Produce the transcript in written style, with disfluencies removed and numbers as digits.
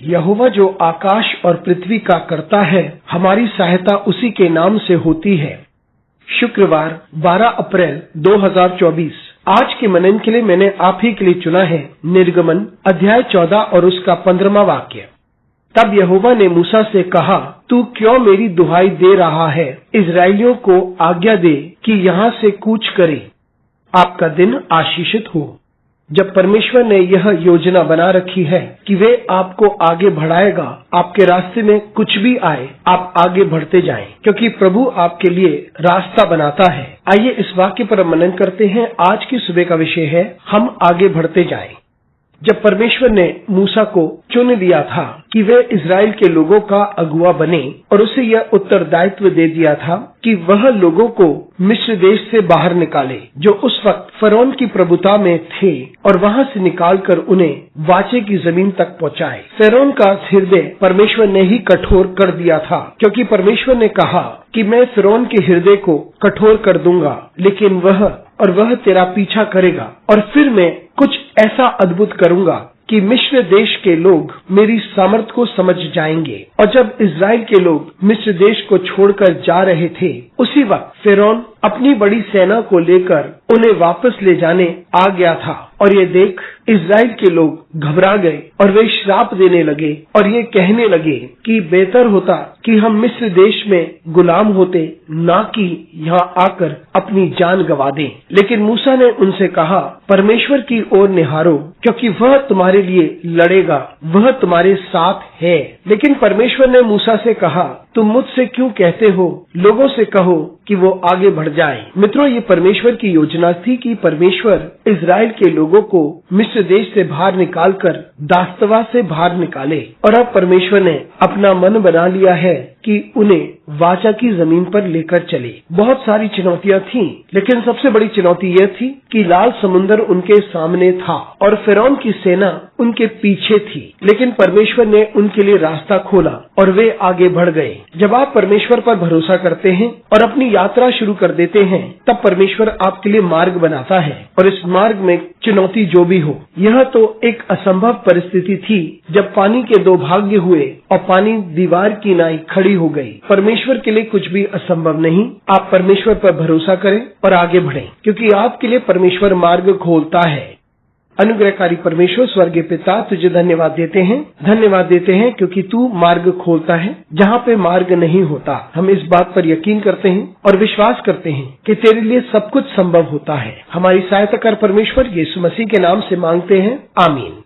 यहोवा जो आकाश और पृथ्वी का करता है, हमारी सहायता उसी के नाम से होती है। शुक्रवार 12 अप्रैल 2024। आज के मनन के लिए मैंने आप ही के लिए चुना है निर्गमन अध्याय 14 और उसका 15वां वाक्य। तब यहोवा ने मूसा से कहा, तू क्यों मेरी दुहाई दे रहा है? इजराइलियों को आज्ञा दे कि यहाँ से कूच करे। आपका दिन आशीषित हो। जब परमेश्वर ने यह योजना बना रखी है कि वे आपको आगे बढ़ाएगा, आपके रास्ते में कुछ भी आए आप आगे बढ़ते जाएं, क्योंकि प्रभु आपके लिए रास्ता बनाता है। आइए इस वाक्य पर मनन करते हैं। आज की सुबह का विषय है, हम आगे बढ़ते जाएं। जब परमेश्वर ने मूसा को चुन लिया था कि वे इजराइल के लोगों का अगुआ बने और उसे यह उत्तरदायित्व दे दिया था कि वह लोगों को मिस्र देश से बाहर निकाले, जो उस वक्त फरोन की प्रभुता में थे, और वहां से निकालकर उन्हें वाचे की जमीन तक पहुंचाए। फरोन का हृदय परमेश्वर ने ही कठोर कर दिया था, क्योंकि परमेश्वर ने कहा कि मैं फरोन के हृदय को कठोर कर दूंगा, लेकिन वह तेरा पीछा करेगा, और फिर मैं कुछ ऐसा अद्भुत करूंगा कि मिस्र देश के लोग मेरी सामर्थ को समझ जाएंगे। और जब इजराइल के लोग मिस्र देश को छोड़कर जा रहे थे, उसी वक्त फिरौन अपनी बड़ी सेना को लेकर उन्हें वापस ले जाने आ गया था। और ये देख इजराइल के लोग घबरा गए और वे श्राप देने लगे और ये कहने लगे कि बेहतर होता कि हम मिस्र देश में गुलाम होते, ना कि यहाँ आकर अपनी जान गंवा दें। लेकिन मूसा ने उनसे कहा, परमेश्वर की ओर निहारो, क्योंकि वह तुम्हारे लिए लड़ेगा, वह तुम्हारे साथ है। लेकिन परमेश्वर ने मूसा से कहा, तुम मुझसे क्यों कहते हो? लोगों से कहो कि वो आगे बढ़ जाएं। मित्रों, ये परमेश्वर की योजना थी कि परमेश्वर इजराइल के लोगों को मिस्र देश से बाहर निकालकर दास्तवा से बाहर निकाले। और अब परमेश्वर ने अपना मन बना लिया है कि उन्हें वाचा की जमीन पर लेकर चले। बहुत सारी चुनौतियां थीं, लेकिन सबसे बड़ी चुनौती यह थी कि लाल समुद्र उनके सामने था और फिरौन की सेना उनके पीछे थी। लेकिन परमेश्वर ने उनके लिए रास्ता खोला और वे आगे बढ़ गए। जब आप परमेश्वर पर भरोसा करते हैं और अपनी यात्रा शुरू कर देते हैं, तब परमेश्वर आपके लिए मार्ग बनाता है। और इस मार्ग में चुनौती जो भी हो, यह तो एक असंभव परिस्थिति थी जब पानी के दो भाग हुए और पानी दीवार की नाई खड़ी हो गई। परमेश्वर के लिए कुछ भी असंभव नहीं। आप परमेश्वर पर भरोसा करें और आगे बढ़ें, क्योंकि आपके लिए परमेश्वर मार्ग खोलता है। अनुग्रहकारी परमेश्वर स्वर्गीय पिता, तुझे धन्यवाद देते हैं क्योंकि तू मार्ग खोलता है जहाँ पे मार्ग नहीं होता। हम इस बात पर यकीन करते हैं और विश्वास करते हैं कि तेरे लिए सब कुछ संभव होता है। हमारी सहायता कर परमेश्वर, यीशु मसीह के नाम से मांगते हैं, आमीन।